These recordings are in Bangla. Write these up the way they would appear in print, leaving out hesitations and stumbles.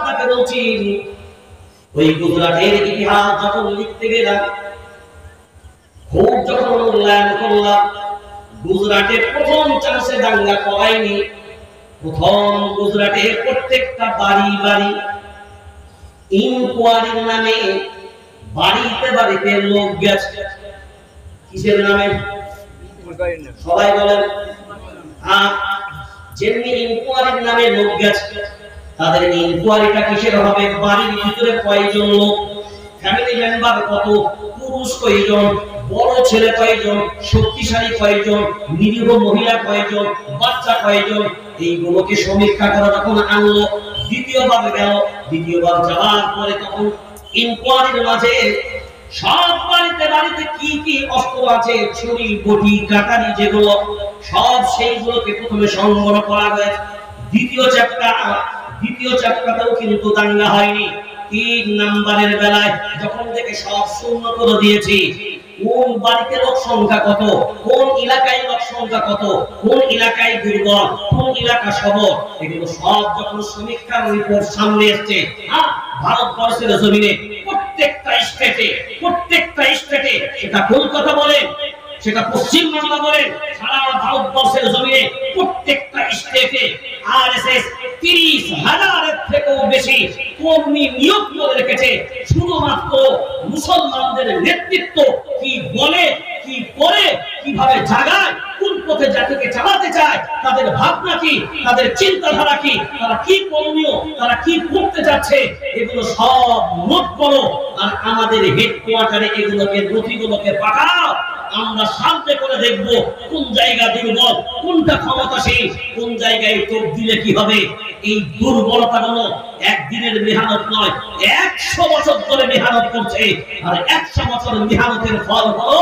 আপনাকে বলছি, ওই গুজরাটের ইতিহাস যখন লিখতে গেলাম, খুব যখন মূল্যায়ন করলাম, গুজরাটে প্রথম চান্সে দাঙ্গা করায়নি। প্রথম গুজরাটে প্রত্যেকটা বাড়ি বাড়ি ইনকোয়ারির নামে বাড়িতে বাড়িতে লোক গেছে। কিসের নামে? সবাই বলেন। যেমনি ইনকোয়ারির নামে লোক গেছে, তাদের ইনকোয়ারিটা কিসের হবে? বাড়ির ভিতরে কয়জন লোক, ফ্যামিলি মেম্বার কত, পুরুষ কয়জন, বড় ছেলে কয়জন, শক্তিশালী কয়জন, নিরীহ মহিলা কয়জন, বাচ্চা কয়জন, এইগুলোকে সমীক্ষা করা যখন আনলো, দ্বিতীয়বার গেল। দ্বিতীয়বার যাওয়ার পরে তখন ইনকোয়ারির মাঝে সব বাড়িতে বাড়িতে কি কি অস্ত্র আছে, ছুরি, বটি, কাটারি, যেগুলো সব সেইগুলোকে প্রথমে সংগ্রহ করা হয়েছে। দ্বিতীয় চ্যাপ্টারটাও কিন্তু দাঙ্গা হয়নি। 3 নাম্বারের বেলায় যখন থেকে সব শূন্য করে দিয়েছি, কোন বাড়িতে লোক সংখ্যা কত, কোন এলাকায় লোক সংখ্যা কত, কোন এলাকায় দুর্বল, কোন এলাকা সবল, এগুলো সব যখন সমীক্ষার রিপোর্ট সামনে এসেছে, ভারতবর্ষের জমিনে প্রত্যেকটা স্টেটে, সেটা কলকাতা বলেন, সেটা পশ্চিম বাংলা বলেন, সারা ভারতবর্ষের জমিনে প্রত্যেকটা স্টেটে আরএসএস 30,000-এর থেকেও বেশি কর্মী নিয়োগ করে রেখেছে। শুধুমাত্র মুসলমানদের নেতৃত্ব কি বলে, কি করে, কিভাবে জাগায়, কোন পথে জাতিকে চালাতে চায়, তাদের ভাবনা কি, তাদের চিন্তাধারা কি, তারা কি করণীয়, তারা কি করতে যাচ্ছে, এগুলো সব নোট করো আর আমাদের হেডকোয়ার্টারে এগুলোকে, নথিগুলোকে পাঠাও। আমরা সামনে করে দেখব কোন জায়গা দুর্বল, কোনটা ক্ষমতাশীল, কোন জায়গায় টোপ দিলে কি হবে। এই দুর্বলতাগুলো একদিনের মেহনত নয়, 100 বছর ধরে মেহনত করছে। আর 100 বছর মেহনতের ফল হলো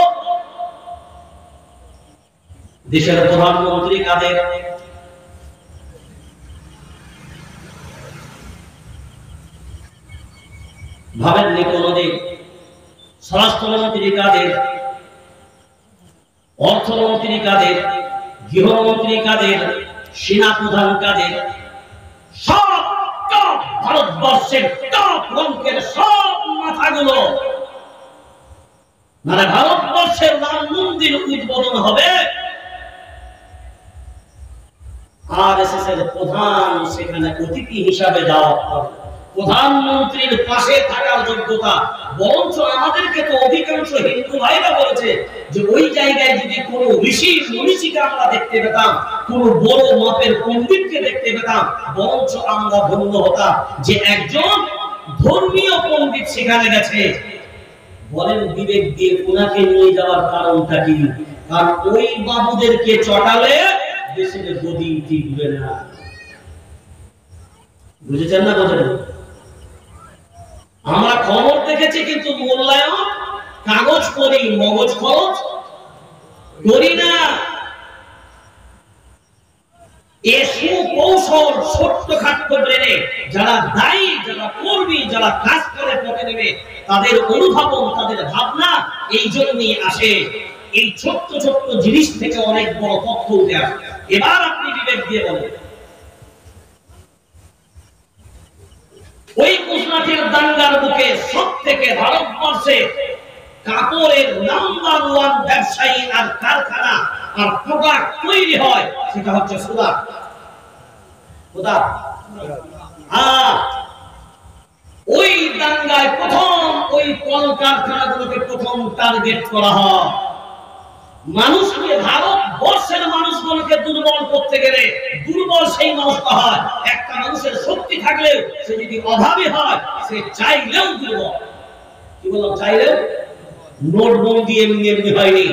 দেশের প্রধানমন্ত্রী কাদের? ভাবেননি কোনদিন? স্বরাষ্ট্রমন্ত্রী কাদের? অর্থমন্ত্রী কাদের? গৃহমন্ত্রী কাদের? সেনাপ্রধান কাদের? সব টপ ভারতবর্ষের টপ রঙ্কের সব মাথাগুলো। মানে ভারতবর্ষের রাম মন্দির উদ্বোধন হবে, আরএসএস এর প্রধান সেখানে অতিথি হিসাবে যাওয়া হবে। প্রধানমন্ত্রীর পাশে থাকার যোগ্যতা, বরঞ্চ আমাদেরকে তো অধিকাংশ হিন্দু ভাইরা বলেছে যে ওই জায়গায় যদি কোনো ঋষি মনীষীকে আমরা দেখতে পেতাম, কোনো বড় মাপের পণ্ডিতকে দেখতে পেতাম, বরঞ্চ আমরা ধন্য হতাম যে একজন ধর্মীয় পণ্ডিত সেখানে গেছে। বলেন বিবেক দিয়ে ওনাকে নিয়ে যাওয়ার কারণটা কি? কারণ ওই বাবুদেরকে চটালে দেশের গদি টিকবে না। বুঝেছেন না? বোঝেন? আমরা খবর দেখেছি কিন্তু মূল্যায়ন কাগজ করি, মগজ খরচ করি না। এ সুকৌশল ছোট্টখাট্ট ব্রেনে যারা দায়ী, যারা কর্মী, যারা কাজ করে পথে নেবে, তাদের অনুধাবন, তাদের ভাবনা এই জন্যই আসে। এই ছোট্ট ছোট্ট জিনিস থেকে অনেক বড় তথ্য উঠে আসে। এবার আপনি বিবেক দিয়ে বলেন, ওই গুজরাটের দাঙ্গার বুকে সব থেকে ভারতবর্ষে কাপড়ের নাম্বার 1 ব্যবসায়ী আর কারখানা আর প্রোডাক্ট তৈরি হয়, সেটা হচ্ছে সুরাট। ওই দাঙ্গায় প্রথম ওই কলকারখানাগুলোকে প্রথম টার্গেট করা হয়। মানুষকে, ভারতবর্ষের মানুষগুলোকে দুর্বল করতে গেলে দুর্বল সেই মানুষটা হয়। একটা মানুষের শক্তি থাকলেও সে যদি অভাবী হয়, সে চাইলেও দুর্বল। কি বললাম? চাইলেও। নোটবন্দি এমনি এমনি হয়নি।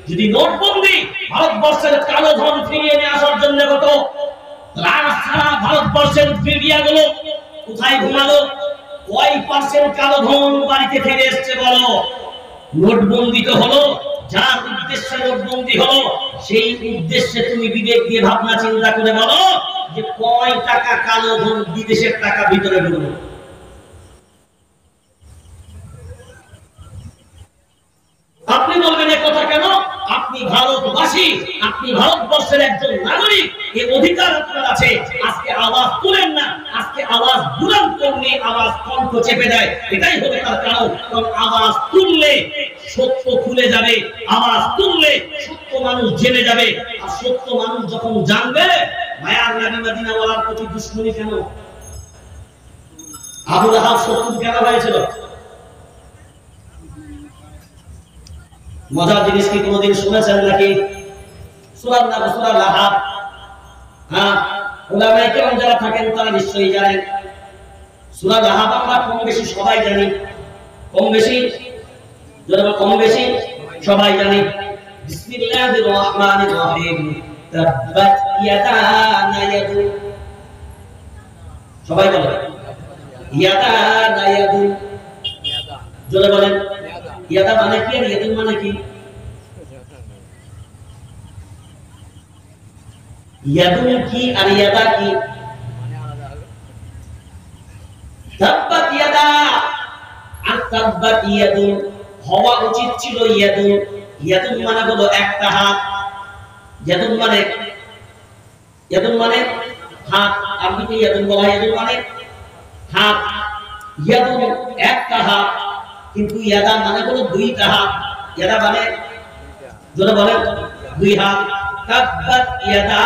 যদি নোটবন্দি ভারতবর্ষের কালো ধন ফিরিয়ে নিয়ে আসার জন্য হতো, সারা ভারতবর্ষের মিডিয়াগুলো কোথায় ঘুমালো? কয় পার্সেন্ট কালো ধন বাড়িতে ফিরে এসছে বলো? নোটবন্দি তো হলো, যার উদ্দেশ্যে নোটবন্দি হলো সেই উদ্দেশ্যে তুমি বিবেক দিয়ে ভাবনা চিন্তা করে বলো যে কয় টাকা কালো ধন বিদেশের টাকা ভিতরে ঢুকলো। আপনি বলবেন এ কথা কেন? আপনি ভারতবাসী, আপনি ভারতবর্ষের একজন নাগরিক, এই অধিকার আপনার আছে। আজকে আওয়াজ তুলেন না, আজকে আওয়াজ বুলন্দ করে কণ্ঠ চেপে দেয়, এটাই হবে তার কারণ। কারণ আওয়াজ তুললে সত্য খুলে যাবে, আওয়াজ তুললে সত্য মানুষ জেনে যাবে। আর সত্য মানুষ যখন জানবে, মায়ার নবী মদিনাওয়ালার প্রতি দুশমনী কেন? আবু লাহাব শত্রু কেন হয়েছিল? মজার জিনিস কি কোনদিন শুনেছেন নাকি? সূরা নাম, সূরা লাহাব। হ্যাঁ, উলামায়ে কেরাম যারা থাকেন তারা নিশ্চয়ই জানেন। সূরা লাহাব আমরা কম বেশি সবাই জানি, কম বেশি যারা কম বেশি সবাই জানি। বিসমিল্লাহির রহমানির রহিম। তাব্বাত ইয়াদা নায়াদু, সবাই বলেন ইয়াদা নায়াদু, জোরে বলেন। ইয়াদা মানে কি আর ইয়াদু মানে কি? ইয়াদু কি আর ইয়াদা কি? তাব্বাত ইয়াদা আর তাব্বাত ইয়াদু হওয়া উচিত ছিল ইয়াদু। ইয়াদু মানে হলো একটা হাত, ইয়াদু মানে হাত। আরবিতে ইয়াদু বলা হয়, ইয়াদু মানে হাত। ইয়াদু একটা হাত, কিন্তু ইয়াদা মানে হলো দুইটা হাত। ইয়াদা মানে জোরে বলেন দুই হাত। তাব্বাত ইয়াদা,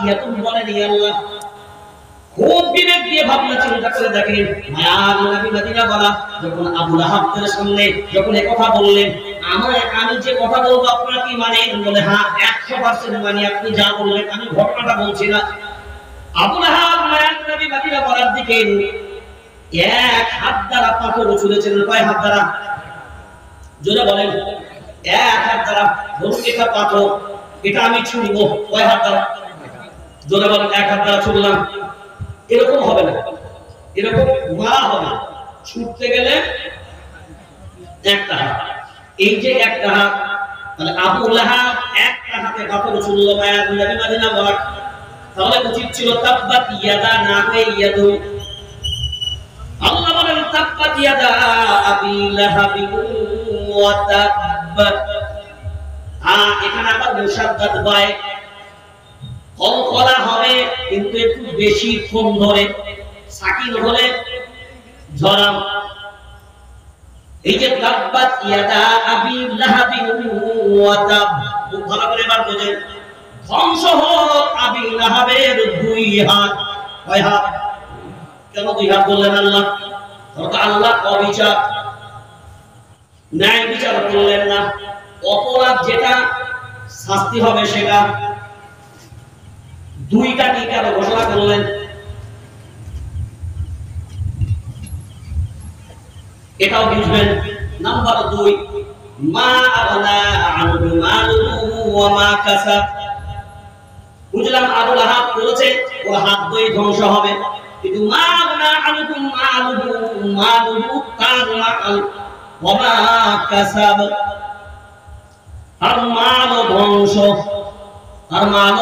ইয়াদু বলেন ইয়া আল্লাহ। খুব বিবেক দিয়ে ভাবনা চিন্তা করে দেখেন, মায়ার নবী মদিনা বলা যখন আবু লাহাবের সামনে যখন এই কথা বললেন, আমি যে কথা বলবো আপনারা কি মানেন? বলে হ্যাঁ 100% মানি, আপনি যা বললেন, আমি ঘটনাটা বলছি না। আবু লাহাব মায়ার নবী মদিনা বলার দিকে এক হাত দ্বারা পাথর ছুঁড়েছিলেন। কয় হাত দ্বারা? জোরে বলেন। এক হাত দ্বারা। ধরুন এটা পাথর, এটা আমি ছুঁড়বো, কয় হাত দ্বারা? জোরে বলেন। এক হাত দ্বারা ছুঁড়লাম। এরকম হবে না, এরকম মারা হবে। ছুটতে গেলে একটা হাত, এই যে একটা হাত, তাহলে আবু লাহাব একটা হাতে পাথর ছুঁড়লো মায়ার নবী মদিনা বলা, তাহলে উচিত ছিল তাব্বাত ইয়াদা না হয়ে ইয়াদু। আল্লাহ বলেন তাব্বাত ইয়াদা আবি লাহাবি ওয়া তাব্বাত। এখানে আবার মুশাদ্দাদ হয়, কলকলা হবে কিন্তু একটু বেশি ক্ষণ ধরে, সাকিন হলে ঝরাম। এই যে তাব্বাত ইয়াদা আবি লাহাবি ওয়া তাব, ভালো করে এবার বোঝেন। ধ্বংস হোক আবি লাহাবের দুই হাত। কয় হাত? কেন দুই হাত বললেন আল্লাহ? আল্লাহ অবিচার, ন্যায় বিচার করলেন না। অপরাধ যেটা শাস্তি হবে সেটা, দুইটা কি কেন ঘোষণা করলেন? এটাও বুঝবেন। নাম্বার 2, মা আগনা আনহু মালুহু ওয়া মা কাসাব। বুঝলাম আবু লাহাব বলেছে ওর হাত দুই ধ্বংস হবে, কিন্তু মা আগনা আনহু মালুহু তার মাল ওয়া মা কাসাব, আর মাল ধ্বংস, আর মাল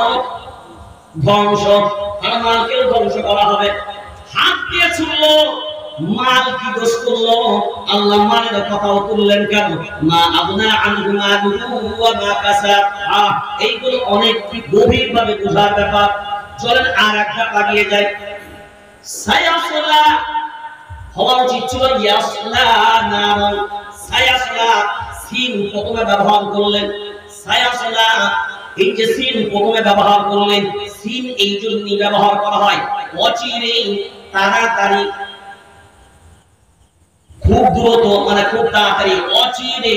ধ্বংস, আর মালকেও ধ্বংস করা হবে। হাত দিয়ে ছুঁড়লো, মাল কি দোষ করলো? আল্লাহ মালের কথাও তুললেন কেন? মা আবনা আনহু মালুহু ওয়া মা কাসাব। এইগুলো অনেক গভীর ভাবে বোঝার ব্যাপার। চলেন আর একটা লাগিয়ে যাই। সায়াসলা হওয়া উচিত ছিল ইয়াসলা নারন। সায়াসলা সিন প্রথমে ব্যবহার করলেন, সায়াসলা এই যে সিন প্রথমে ব্যবহার করলেন, সিন এই জন্যই ব্যবহার করা হয় অচিরেই, তাড়াতাড়ি, খুব দ্রুত, মানে খুব তাড়াতাড়ি, অচিরে।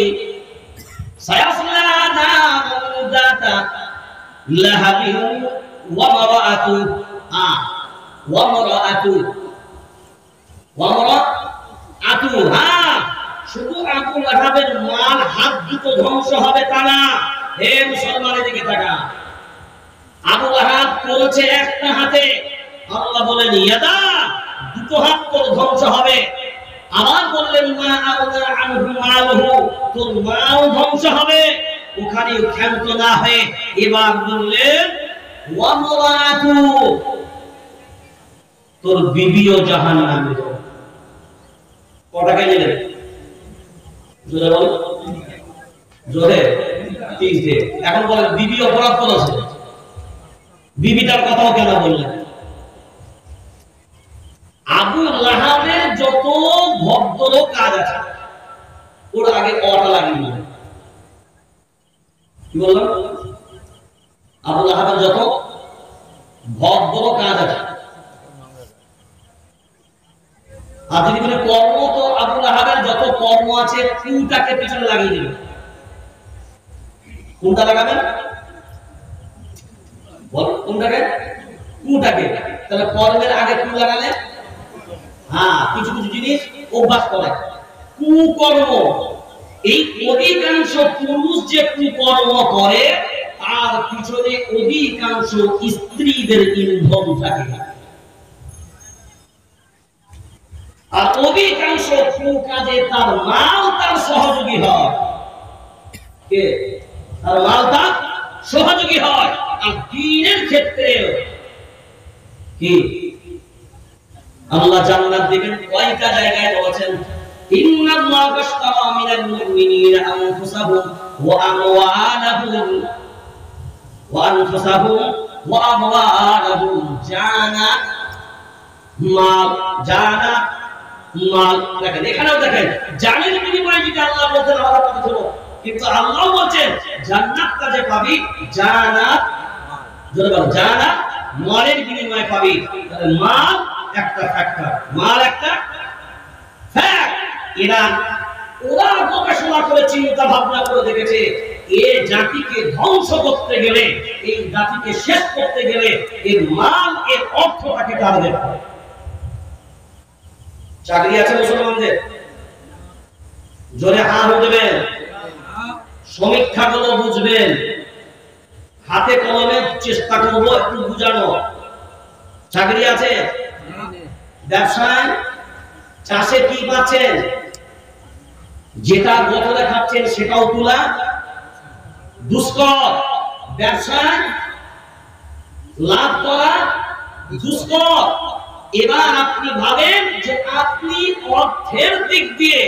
সায়াসলা নারন যাতা লাহাবি ওয়া মারাআতু। ওয়া মারাআতু, ওয়া মারাআতু। শুধু আবু লাহাবের মাল হাত দুটো ধ্বংস হবে তা না। হে মুসলমানের দিকে তাকা, আবু লাহাব করেছে একটা হাতে, আল্লাহ বলেন ইয়াদা, দুটো হাত তোর ধ্বংস হবে। আবার বললেন মা আগনা আনহু মালুহু, তোর মাল ধ্বংস হবে। ওখানে ক্ষান্ত না হয়ে এবার বললেন ওয়া মারাআতু, তোর বিবিও জাহান্নামে যাবে। কটা গেলেন? জোরে বল, জোরে। 30 এখন বলেন বিবি অপরাধ করেছে, বিবিটার কথাও কেন বললেন? আবু লাহাবের যত ভদ্র কাজ আছে, ওর আগে অটা লাগিয়ে দিলেন। কি বললাম? আবু লাহাবের যত ভদ্র কাজ আছে, আর যদি বলে কর্ম, তো আবু লাহাবের যত কর্ম আছে কুটাকে পিছনে লাগিয়ে দিবেন। কোনটা লাগাবেন? বল কোনটাকে? কুটাকে। তাহলে কর্মের আগে কু লাগালে, হ্যাঁ, কিছু কিছু জিনিস অভ্যাস করে কুকর্ম। এই অধিকাংশ পুরুষ যে কুকর্ম করে তার পিছনে অধিকাংশ স্ত্রীদের ইন্ধন থাকে, আর অধিকাংশ কুকাজে তার মাল তার সহযোগী হয়। কে? তার মাল তার সহযোগী হয়। আর দ্বীনের ক্ষেত্রে কি আল্লাহ জান্নাত দিবেন কয়টা জায়গায় বলেছেন? ইন্নাল্লাহা আশতারা মিনাল মুমিনিনা আনফুসাহুম ওয়া আমওয়ালাহুম ওয়া আমওয়ালাহুম জানা মাল, জানা মাল। দেখেন এখানেও দেখেন জানের বিনিময়ে যদি আল্লাহ বলতেন আমার কথা হলো, কিন্তু আল্লাহ বলছেন জান্নাতটা যে পাবি জান্নাত, জোরে বল, জান্নাত মালের বিনিময়ে পাবি। তাহলে মাল একটা ফ্যাক্টর, মাল একটা ফ্যাক্ট। ওরা গবেষণা করে চিন্তা ভাবনা করে দেখেছে এ জাতিকে ধ্বংস করতে গেলে, এই জাতিকে শেষ করতে গেলে এর মাল, এর অর্থটাকে টার্গেট করে। চাকরি আছে মুসলমানদের? জোরে হা দেবেন। সমীক্ষাগুলো বুঝবেন, হাতে কলমে চেষ্টা করবো একটু বুঝানো। চাকরি আছে? ব্যবসায়, চাষে কি পাচ্ছেন? যেটা বোতলে খাচ্ছেন সেটাও তুলা, দুষ্কর। ব্যবসায় লাভ করা দুষ্কর। এবার আপনি ভাবেন যে আপনি অর্থের দিক দিয়ে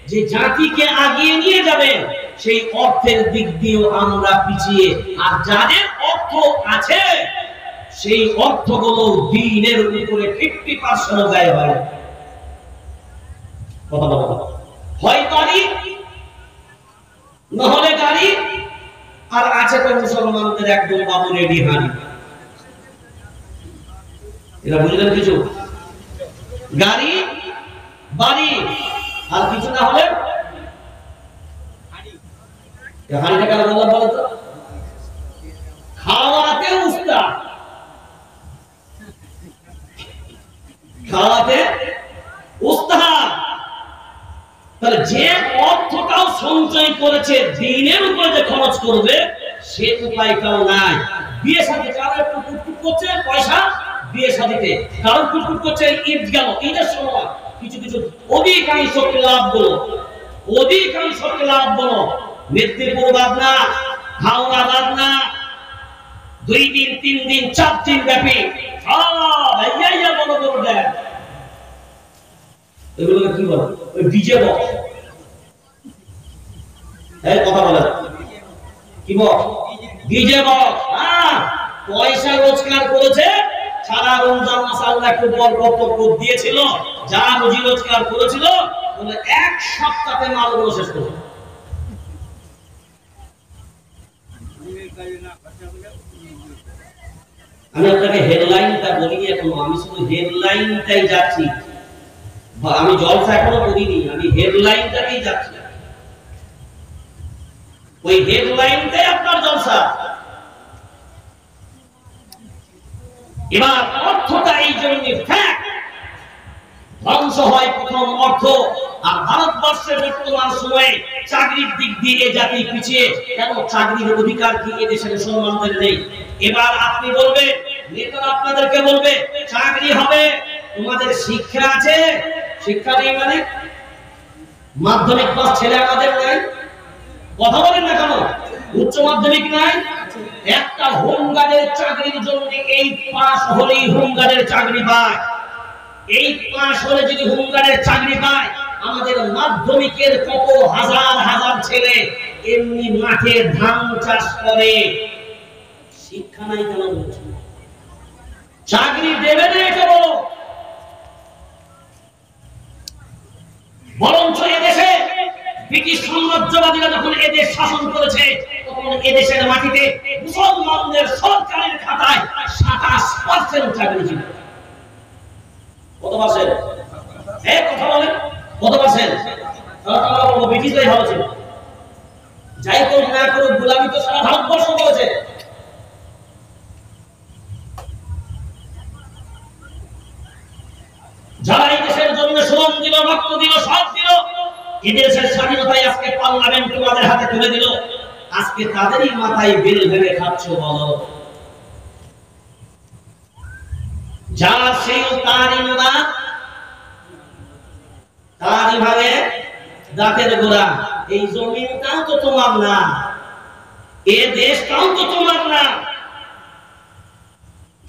যে জাতিকে আগিয়ে নিয়ে যাবেন, সেই অর্থের দিক দিয়েও আমরা পিছিয়ে। আর যাদের অর্থ আছে সেই অর্থগুলো দ্বীনের উপরে 50% ব্যয় হয়। কথা বলো, হয় বাড়ি নহলে গাড়ি, আর আছে তো মুসলমানদের একদম বাবু রেডি হাঁড়ি। এরা বুঝলেন কিছু? গাড়ি, বাড়ি, আর কিছু না হলে হাঁড়িটা কেন বললাম বলো তো? খাওয়াতে উস্তাদ, খাওয়াতে উস্তাদ। তাহলে যে অর্থটাও সঞ্চয় করেছে দ্বীনের উপরে যে খরচ করবে সে উপায়টাও নাই। বিয়ে শাদী কারো একটু টুকটুক করছে পয়সা, বিয়ে শাদীতে কারো টুকটুক করছে, ঈদ গেল, ঈদের সময় কিছু কিছু অধিকাংশ ক্লাব বলো মেদিনীপুর বাদ না, হাওড়া বাদ না, 2 দিন 3 দিন 4 দিন ব্যাপী বলো দেন। এগুলোকে কি বলে? ওই ডিজে বক্স। এই কথা বলে কি বক্স? DJ box. হ্যাঁ, পয়সা রোজগার করেছে সারা রমজান মাস, আল্লাহ একটু বরকত দিয়েছিল, যা রুজি রোজগার করেছিল বলে এক সপ্তাহে মালগুলো শেষ করে। আমি আপনাকে হেডলাইনটা বলিনি এখনো, আমি শুধু হেডলাইনটাই যাচ্ছি। আমি জলসা এখনো বলিনি, আমি হেডলাইনটাকেই যাচ্ছি। ওই হেডলাইনটাই আপনার জলসা। এবার অর্থটা এই জন্য ফ্যাক্ট, ধ্বংস হয় প্রথম অর্থ। আর ভারতবর্ষের বর্তমান সময়ে চাকরির দিক দিয়ে জাতি পিছিয়ে। কেন? চাকরির অধিকার কি এদেশের মুসলমানদের নেই? এবার আপনি বলবেন, নেতারা আপনাদেরকে বলবে চাকরি হবে, তোমাদের শিক্ষা আছে? শিক্ষা নেই মানে মাধ্যমিক পাস ছেলে আমাদের নাই? কথা বলেন না কেন? উচ্চ মাধ্যমিক নাই? একটা হোমগার্ডের চাকরির জন্য এই পাস হলেই হোমগার্ডের চাকরি পায়। এই পাস হলে যদি হোমগার্ডের চাকরি পায়, আমাদের মাধ্যমিকের কত হাজার হাজার ছেলে এমনি মাঠে ধান চাষ করে। শিক্ষা নাই কেন বলছে? চাকরি দেবে না এটা বলো। বরঞ্চ এদেশে ব্রিটিশ সাম্রাজ্যবাদীরা যখন এদেশ শাসন করেছে তখন এদেশের মাটিতে মুসলমানদের সরকারের খাতায় 27% চাকরি ছিল। কত পার্সেন্ট? কথা বলেন, কত পার্সেন্ট? তারা বলবো ব্রিটিশরাই ভালো ছিল। যাই করুক না করুক, গোলামি তো সারা ভারতবর্ষ করেছে। যারা এই দেশের জন্য শ্রম দিল, রক্ত দিল, সব দিল, এই দেশের স্বাধীনতায় আজকে পার্লামেন্ট তোমাদের হাতে তুলে দিল, আজকে তাদেরই মাথায় বেল ভেবে খাচ্ছ। বলো, যার সেই তারই মোড়া, তারই ভাবে দাঁতের গোড়া। এই জমিনটাও তো তোমার না, এ দেশটাও তো তোমার না।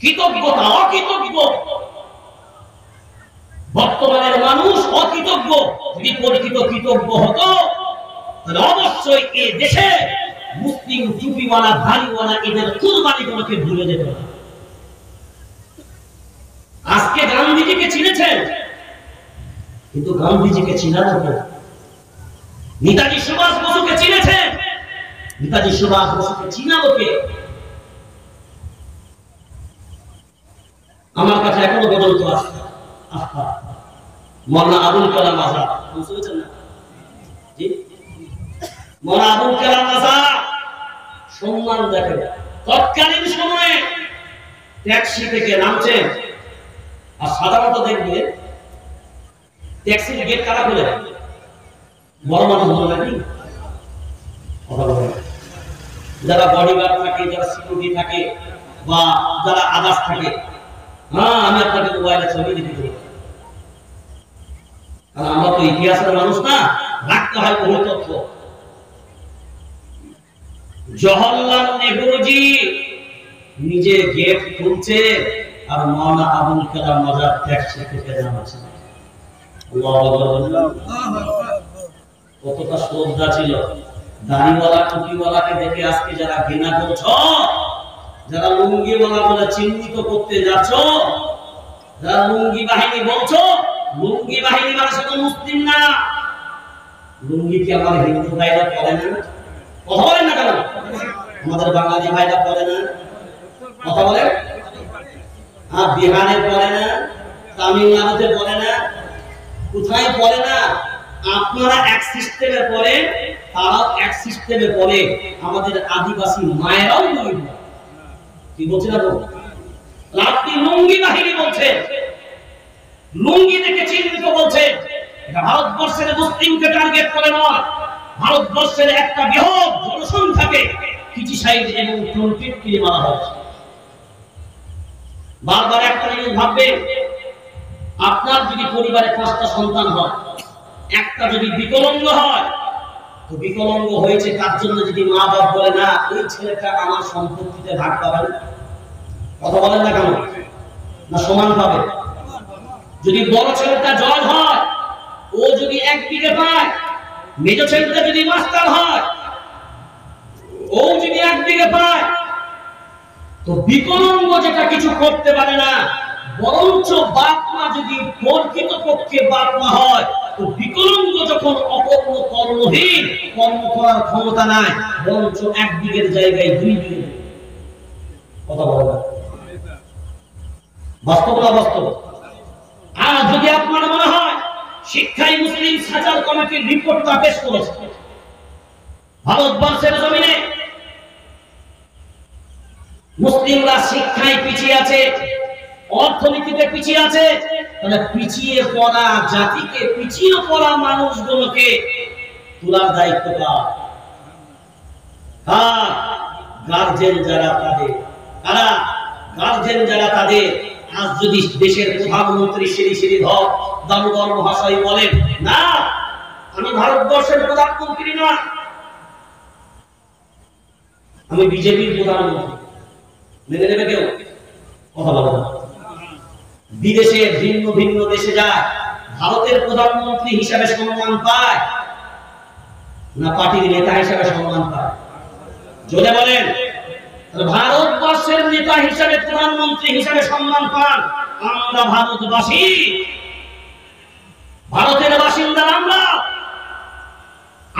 কৃতজ্ঞতা অকৃতজ্ঞ। বর্তমানের মানুষ অকৃতজ্ঞ। যদি পরিচিত কৃতজ্ঞ হতো তাহলে অবশ্যই এ দেশে মুসলিম টুপিওয়ালা ভারীওয়ালা এদের কুরবানিগুলোকে ভুলে যেত না। আজকে গান্ধীজিকে চিনেছেন, কিন্তু গান্ধীজিকে চিনার মতো নেতাজি সুভাষ বসুকে চিনেছেন, নেতাজি সুভাষ বসুকে চিনা লোকে আমার কাছে এখনো পর্যন্ত আসছে। মৌলানা আবুল কালাম আজাদ শুনেছেন না? জি, মৌলানা আবুল কালাম আজাদ সম্মান দেখেন। তৎকালীন সময়ে ট্যাক্সি থেকে নামছেন, আর সাধারণত দেখবে ট্যাক্সির গেট কারা খুলে? বড় মানুষ বলে নাকি? যারা বডিগার্ড থাকে, যারা সিকিউরিটি থাকে, বা যারা আদার্স থাকে। হ্যাঁ, আমি আপনাকে মোবাইলে ছবি দিতে পারি, কারণ আমরা তো ইতিহাসের মানুষ না, রাখতে হয় বহু তথ্য। জওহরলাল নেহরুজি নিজে গেট খুলছে, আর মৌলানা আবুল কালাম আজাদ ট্যাক্সি থেকে নামছে। কতটা শ্রদ্ধা ছিল। দাড়িওয়ালা টুপিওয়ালাকে দেখে আজকে যারা ঘৃণা করছ, যারা লুঙ্গিওয়ালা বলে চিহ্নিত করতে যাচ্ছ, যারা লুঙ্গি বাহিনী বলছো, লুঙ্গি বাহিনী মানে শুধু মুসলিম না। লুঙ্গি কি আমার হিন্দু ভাইরা পরে না? কথা বলেন না কেন? আমাদের বাঙালি ভাইরা পরে না? কথা বলেন। আর বিহারে পরে না, তামিলনাড়ুতে পরে না, কোথায় পরে না? আপনারা এক সিস্টেমে পড়ে, তারাও এক সিস্টেমে পড়ে। আমাদের আদিবাসী মায়েরাও লুঙ্গি, কি বলছে না? আপনি লুঙ্গি বাহিনী বলছে, লুঙ্গি দেখে চিহ্নিত বলছে। এটা ভারতবর্ষের মুসলিমকে টার্গেট করে নয়, ভারতবর্ষের একটা বৃহৎ জনসংখ্যাকে ক্রিটিসাইজ এবং কন্টেন্ট করে মারা হচ্ছে। বারবার একটা জিনিস ভাববেন, আপনার যদি পরিবারে 5টা সন্তান হয়, একটা যদি বিকলাঙ্গ হয়, তো বিকলাঙ্গ হয়েছে তার জন্য যদি মা বাপ বলে না ওই ছেলেটা আমার সম্পত্তিতে ভাগ পাবে, কথা বলেন না কেন? না সমান পাবে? যদি বড় ছেলেটা জজ হয়, ও যদি 1 বিঘে পায়, মেজ ছেলেটা যদি মাস্টার হয়, ও যদি 1 বিঘে পায়, তো বিকলাঙ্গ যেটা কিছু করতে পারে না, বরঞ্চ বাপ মা যদি প্রকৃত পক্ষে বাপ মা হয়, তো বিকলাঙ্গ যখন অকর্ম কর্মহীন, কর্ম করার ক্ষমতা নাই, বরঞ্চ 1 বিঘের জায়গায় 2 বিঘে। কথা বলে না? বাস্তব না বাস্তব? আর যদি আপনার মনে হয় শিক্ষাই মুসলিম সাজার কমিটির রিপোর্টটা পেশ করেছে, ভারতবর্ষের জমিনে মুসলিমরা শিক্ষায় পিছিয়ে আছে, অর্থনীতিতে পিছিয়ে আছে, তাহলে পিছিয়ে পড়া জাতিকে, পিছিয়ে পড়া মানুষগুলোকে তোলার দায়িত্ব কার? গার্জেন যারা তাদের, কারা? গার্জেন যারা তাদের। আজ যদি দেশের প্রধানমন্ত্রী শ্রী দামোদর মহাশয় বলেন না আমি ভারতবর্ষের প্রধানমন্ত্রী না, আমি বিজেপির প্রধানমন্ত্রী, মেনে নেবে কেউ? কথা বলে না। বিদেশে ভিন্ন ভিন্ন দেশে যায়, ভারতের প্রধানমন্ত্রী হিসাবে সম্মান পায় না পার্টির নেতা হিসাবে সম্মান পায়? জোরে বলেন। ভারতবর্ষের নেতা হিসাবে, প্রধানমন্ত্রী হিসাবে সম্মান পান আমরা ভারতবাসী, ভারতের বাসিন্দা আমরা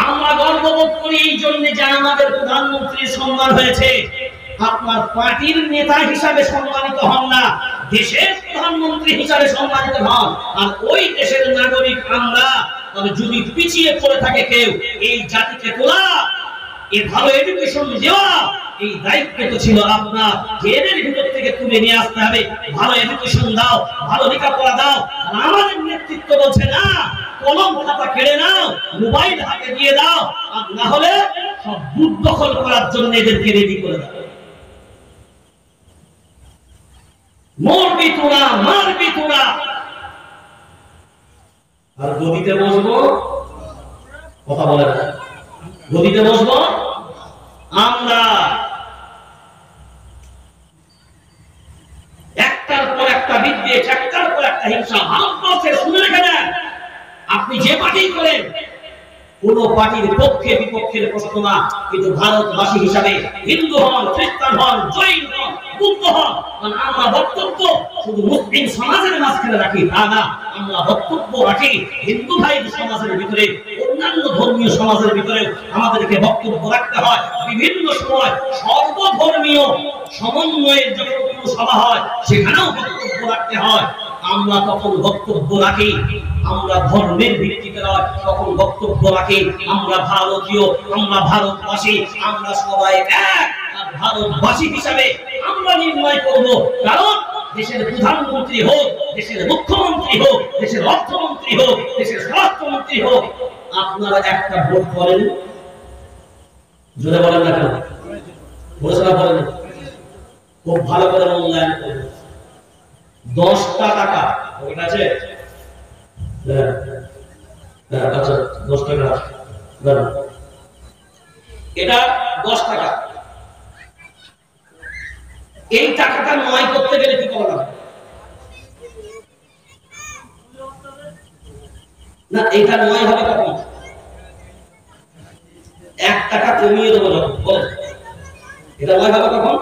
আমরা গর্ববোধ করি এই জন্য যে আমাদের প্রধানমন্ত্রীর সম্মান হয়েছে। আপনার পার্টির নেতা হিসাবে সম্মানিত হন না, দেশের প্রধানমন্ত্রী হিসাবে সম্মানিত হন। আর ওই দেশের নাগরিক আমরা, তবে যদি পিছিয়ে পড়ে থাকে কেউ, এই জাতিকে তোলা, এর ভালো এডুকেশন দেওয়া, এই দায়িত্ব তো ছিল আপনার। এদের ভিতর থেকে তুলে নিয়ে আসতে হবে, ভালো এডুকেশন দাও, ভালো লেখাপড়া দাও। আমাদের নেতৃত্ব বলছে না, কলম খাতা কেড়ে নাও, মোবাইল হাতে দিয়ে দাও, আর না হলে সব বুথ দখল করার জন্য এদেরকে রেডি করে দাও। মরবি তোরা, মারবি তোরা। আর গদিতে বসবো, কথা বলে না, গদিতে বসবো আমরা। একটার পর একটা বিদ্বেষ, একটার পর একটা হিংসা ভারতবর্ষে। শুনে রেখে দেন, আপনি যে পার্টি করেন, কোন পার্টির পক্ষে বিপক্ষের প্রশ্ন না, কিন্তু ভারতবাসী হিসাবে হিন্দু হন, খ্রিস্টান হন, জৈন হন, বুদ্ধ হন, আমরা বক্তব্য শুধু মুসলিম সমাজের মাঝখানে রাখি তা না, আমরা বক্তব্য রাখি হিন্দু ভাই সমাজের ভিতরে, অন্যান্য ধর্মীয় সমাজের ভিতরে আমাদেরকে বক্তব্য রাখতে হয়। বিভিন্ন সময় সর্বধর্মীয় সমন্বয়ের যখন কোনো সভা হয় সেখানেও বক্তব্য রাখতে হয়। আমরা তখন বক্তব্য রাখি, আমরা ধর্মের ভিত্তিতে নয়, তখন বক্তব্য রাখি আমরা ভারতীয়, আমরা ভারতবাসী, আমরা সবাই এক। আর ভারতবাসী হিসাবে আমরা নির্ণয় করব, কারণ দেশের প্রধানমন্ত্রী হোক, দেশের মুখ্যমন্ত্রী হোক, দেশের অর্থমন্ত্রী হোক, দেশের স্বরাষ্ট্রমন্ত্রী হোক, আপনারা একটা ভোট করেন। জোরে বলেন না কেন? ঘোষণা করেন, খুব ভালো করে মূল্যায়ন করবেন। 10টা টাকা, ঠিক আছে? আচ্ছা, 10 টাকা, এটা 10 টাকা। এই টাকাটা নয় করতে গেলে কি করা লাগবে? না, এটা নয় হবে কখন? 1 টাকা কমিয়ে দেবো যখন, বলেন এটা নয় হবে কখন?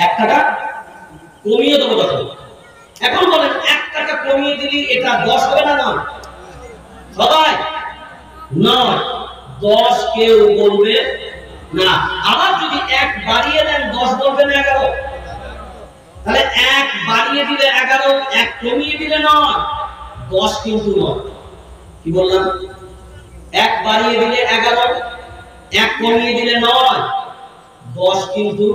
1 টাকা কমিয়ে দেবো যখন। এখন বলেন 1 টাকা কমিয়ে দিলি এটা 10 হবে না? নয় সবাই? নয়, 10 কেউ বলবে না। আবার যদি 1 বাড়িয়ে দেন 10 বলবে না 11? তাহলে 1 বাড়িয়ে দিলে 11, 1 কমিয়ে দিলে 9, 10 কিন্তু নয়। কি বললাম? 1 বাড়িয়ে দিলে 11, 1 কমিয়ে দিলে 9, 10 কিন্তু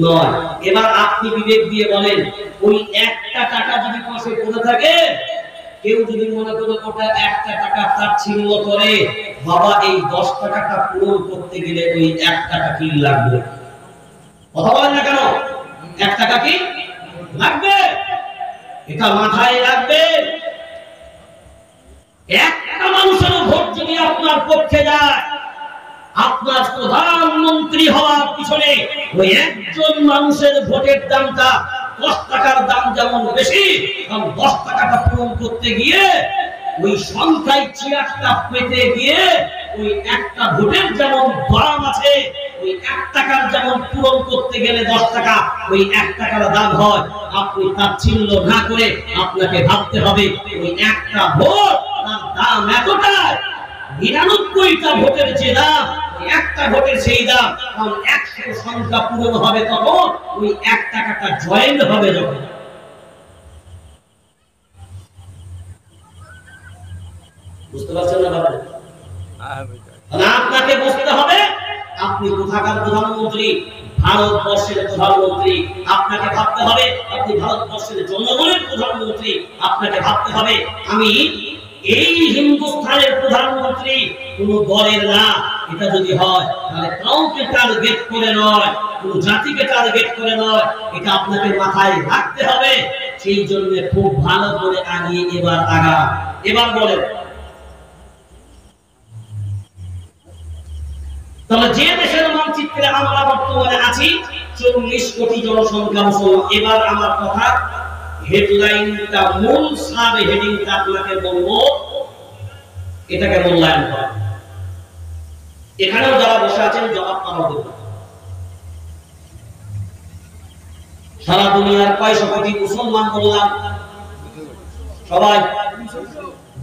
নয়। এবার আপনি বিবেক দিয়ে বলেন, ওই 1টা টাকা যদি পাশে পড়ে থাকে, কেউ যদি মনে করে ওটা 1টা টাকা তাচ্ছিল্য করে, বাবা এই 10 টাকাটা পূরণ করতে গেলে ওই 1 টাকা কি লাগবে? কথা বলেন না কেন? 1 টাকা কি লাগবে? এটা মাথায় রাখবে। একটা মানুষের ভোট যদি আপনার পক্ষে যায়, আপনার প্রধানমন্ত্রী হওয়ার পিছনে ওই একজন মানুষের ভোটের দামটা 10 টাকার দাম যেমন বেশি, কারণ 10 টাকাটা পূরণ করতে গিয়ে ওই সংখ্যায় চেয়ারটা পেতে গিয়ে ওই একটা ভোটের যেমন দাম আছে, ওই 1 টাকার যেমন পূরণ করতে গেলে 10 টাকা, ওই 1 টাকার দাম হয়। আপনি তাচ্ছিল্য না করে আপনাকে ভাবতে হবে ওই একটা ভোট তার দাম এতটাই, 99টা ভোটের যে দাম, একটা ভোটের সেই দাম, কারণ 100 সংখ্যা পূরণ হবে তখন ওই 1 টাকাটা জয়েন্ট হবে যখন। বুঝতে পারছেন না বাবা? আপনাকে বুঝতে হবে আপনি কোথাকার প্রধানমন্ত্রী, ভারতবর্ষের প্রধানমন্ত্রী। আপনাকে ভাবতে হবে আপনি ভারতবর্ষের জনগণের প্রধানমন্ত্রী। আপনাকে ভাবতে হবে আমি এই হিন্দুস্তানের প্রধানমন্ত্রী, কোন দলের না। এটা যদি হয় তাহলে কাউকে টার্গেট করে নয়, কোন জাতিকে টার্গেট করে নয়, এটা আপনাকে মাথায় রাখতে হবে। সেই জন্য খুব ভালো করে আগিয়ে এবার আগা। এবার বলেন, তাহলে যে দেশের মানচিত্রে আমরা বর্তমানে আছি 40 কোটি জনসংখ্যা মুসলমান। এবার আমার কথা হেডলাইনটা, মূল সাব হেডিংটা আপনাকে বলবো, এটাকে মূল্যায়ন করা। এখানেও যারা বসে আছেন জবাব পাবেন। সারা দুনিয়ার কয়শো কোটি মুসলমান বললাম? সবাই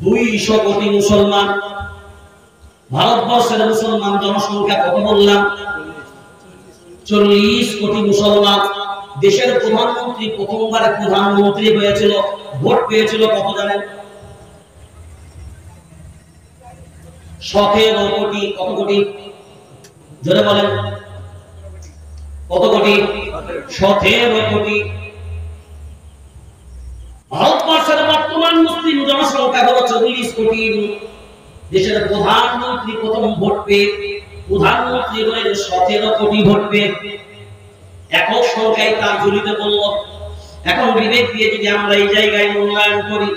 200 কোটি মুসলমান। ভারতবর্ষের মুসলমান জনসংখ্যা কত বললাম? 40 কোটি মুসলমান। দেশের প্রধানমন্ত্রী প্রথমবার প্রধানমন্ত্রী হয়েছিল, ভোট পেয়েছিল কত জানেন? 17 কোটি। কত কোটি জোরে বলেন? কত কোটি? 17 কোটি। ভারতবর্ষের বর্তমান মুসলিম জনসংখ্যা হলো 40 কোটি। দেশের প্রধানমন্ত্রী প্রথম ভোট পেয়ে প্রধানমন্ত্রী হলেন 17 কোটি ভোট পেয়ে। একক সংখ্যায় তার ঝুলিতে বলল। এখন বিবেক দিয়ে যদি আমরা এই জায়গায় মূল্যায়ন করি,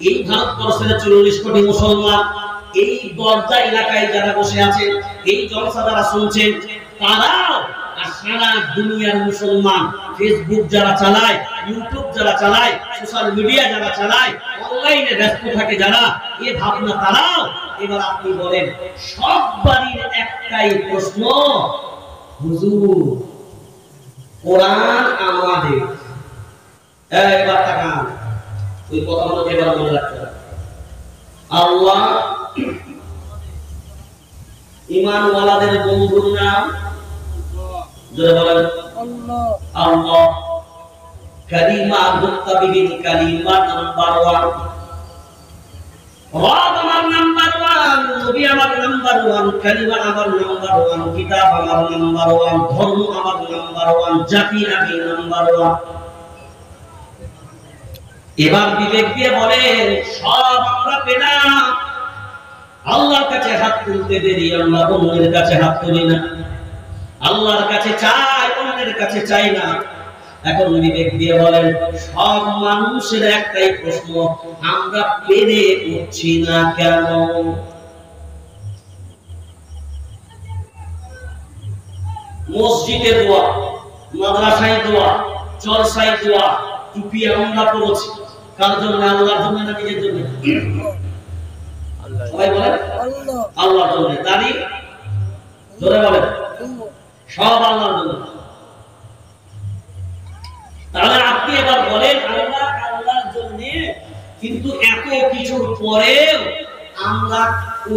এই ভারতবর্ষের 40 কোটি মুসলমান, এই দরজা এলাকায় যারা বসে আছে, এই জলসা যারা শুনছেন, তারাও আর সারা দুনিয়ার মুসলমান ফেসবুক যারা চালায়, ইউটিউব যারা চালায়, সোশ্যাল মিডিয়া যারা চালায়, অনলাইনে ব্যস্ত থাকে যারা, এ ভাবনা তারাও। এবার আপনি বলেন, সব বাড়ির একটাই প্রশ্ন, হুজুর কোরআন আমাদের। এবার তাকান, ওই কথাগুলো এবার মনে রাখতে হবে। আল্লাহ ঈমানওয়ালাদের বন্ধুর নাম জোরে বলেন আল্লাহ। আল্লাহ কালিমা মুত্তাবিবিন কালিমা নাম্বার 1, রব আমার নাম্বার 1, নবী আমার নাম্বার 1, কালিমা আমার নাম্বার 1, কিতাব আমার নাম্বার 1, ধর্ম আমার নাম্বার 1, জাতি আমি নাম্বার 1। এবার বিবেক দিয়ে বলেন, সব আমরা পেলাম, আল্লাহর কাছে হাত তুলতে দেরি, আমরা অন্যের কাছে হাত তুলি না। আল্লাহর কাছে চাই, অন্যের কাছে চাই না। এখন বিবেক দিয়ে বলেন, সব মানুষের একটাই প্রশ্ন, আমরা পেরে উঠছি না কেন? মসজিদে দোয়া, মাদ্রাসায় দোয়া, জলসায় দোয়া, টুপি আমরা পড়ছি, কার জন্য? আল্লাহর জন্য না নিজের জন্য? সবাই বলেন আল্লাহর জন্য। দাড়ি ধরে বলেন সব আল্লাহর জন্য। তাহলে আপনি এবার বলেন, আল্লাহ আল্লাহর জন্য, কিন্তু এত কিছুর পরেও আমরা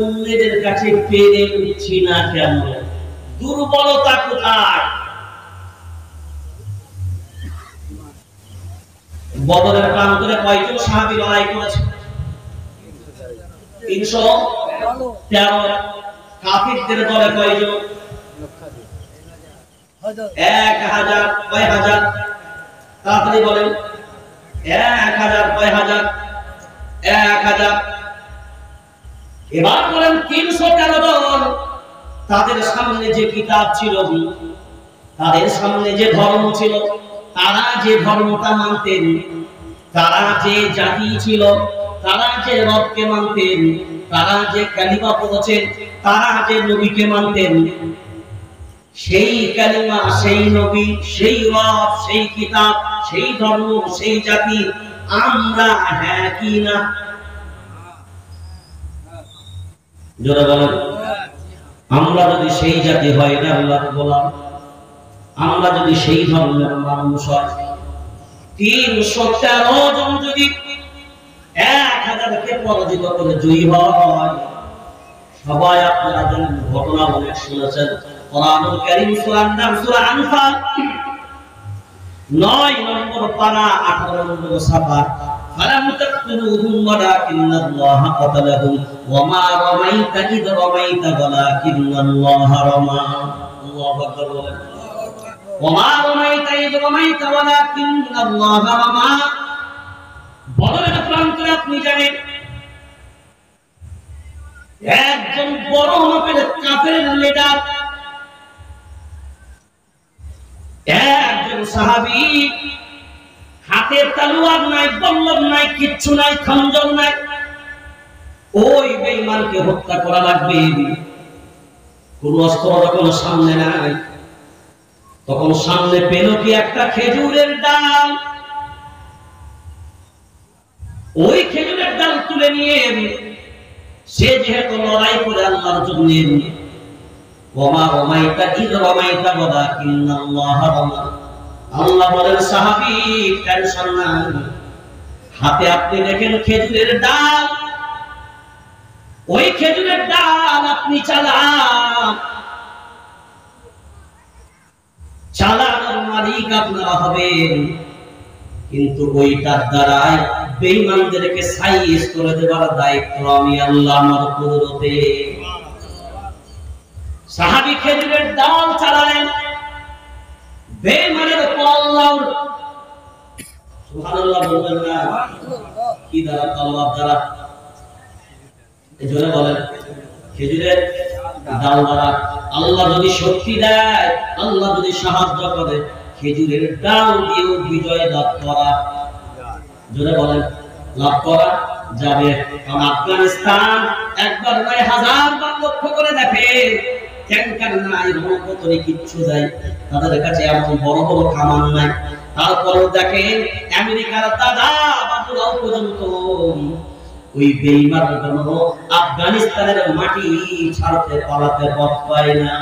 অন্যদের কাছে পেরে উঠছি না কেন? দুর্বলতা কোথায়? বদরের প্রান্তরে কয়জন সাহাবী লড়াই করেছে? 313। কাফিরদের দলে কয়জন? 1000। কয় হাজার? তাড়াতাড়ি বলেন। 1000। কয় হাজার? 1000। এবার বলেন 313 জন। তাদের সামনে যে কিতাব ছিল, তাদের সামনে যে ধর্ম ছিল, তারা যে ধর্মটা মানতেন, তারা যে জাতি ছিল, তারা যে রবকে মানতেন, তারা যে কালিমা পড়েছেন, তারা যে নবীকে মানতেন, সেই কালিমা, সেই নবী, সেই রব, সেই কিতাব, সেই ধর্ম, সেই জাতি আমরা হ্যাঁ কি না? জোরে বলেন। আমরা যদি সেই জাতি হয় না আল্লাহর গোলাম, আমরা যদি সেই ধর্মের মানুষ হয়, 313 জন যদি 1000কে পরাজিত করে জয়ী হয়, সবাই আপনারা জানেন, ঘটনা অনেক শুনেছেন। কোরআনুল কারীম সূরার নাম সূরা আনফাল, 9 নম্বর পারা, 18 নম্বর সাফা। ফালাম তাকতুলুহুম ওয়ালাকিন্নাল্লাহা কাতালাহুম ওয়া মা রামাইতা ইয রামাইতা ওয়ালাকিন্নাল্লাহা রামা। আল্লাহু আকবার বলেন। ওয়া মা রামাইতা ইয রামাইতা ওয়ালাকিন্নাল্লাহা রামা। বদরের প্রান্তরে আপনি জানেন, একজন বড় মাপের কাফের লিডার, একজন সাহাবী, হাতে তলোয়ার নাই, বল্লম নাই, কিচ্ছু নাই, খঞ্জর নাই। ওই বেঈমানকে হত্যা করা লাগবে, কোন অস্ত্র যখন সামনে নাই, তখন সামনে পেল কি একটা খেজুরের ডাল। ওই খেজুরের ডাল তুলে নিয়ে সে যেহেতু লড়াই করে আল্লাহর জন্য, ওমা রমাইতা ইয রমাইতা ওয়ালাকিন্নাল্লাহা রামা। আল্লাহ বলেন, সাহাবী টেনশন নাই, হাতে আপনি দেখেন খেজুরের ডাল, ওই খেজুরের ডাল আপনি চালানোর মালিক আপনারা হবেন, কিন্তু ওইটার দ্বারাই বেঈমানদেরকে সাইজ করে দেওয়ার দায়িত্ব আমি আল্লাহ আমার কুদরতে। সাহাবী খেজুরের ডাল চালালেন, বেঈমানের উপর আল্লাহ সুবহানাল্লাহ বলবেন না, কি দ্বারা? আল্লাহ দ্বারা। এজন্য বলেন খেজুরের ডাল দ্বারা আল্লাহ যদি শক্তি দেয়, আল্লাহ যদি সাহায্য করে, খেজুরের ডাল দিয়েও বিজয় লাভ করা, জোরে বলেন, লাভ করা যাবে। কারণ আফগানিস্তান একবার নয় হাজারবার লক্ষ্য করে দেখে, ট্যাঙ্কার নাই, রণপতরে কিচ্ছু নাই, তাদের কাছে এমন বড় বড় কামান নাই, তারপরেও দেখেন আমেরিকার দাদা বাবুরাও পর্যন্ত ওই বেঈমানদের জন্য আফগানিস্তানের মাটি ছাড়তে পালাতে পথ পায় না।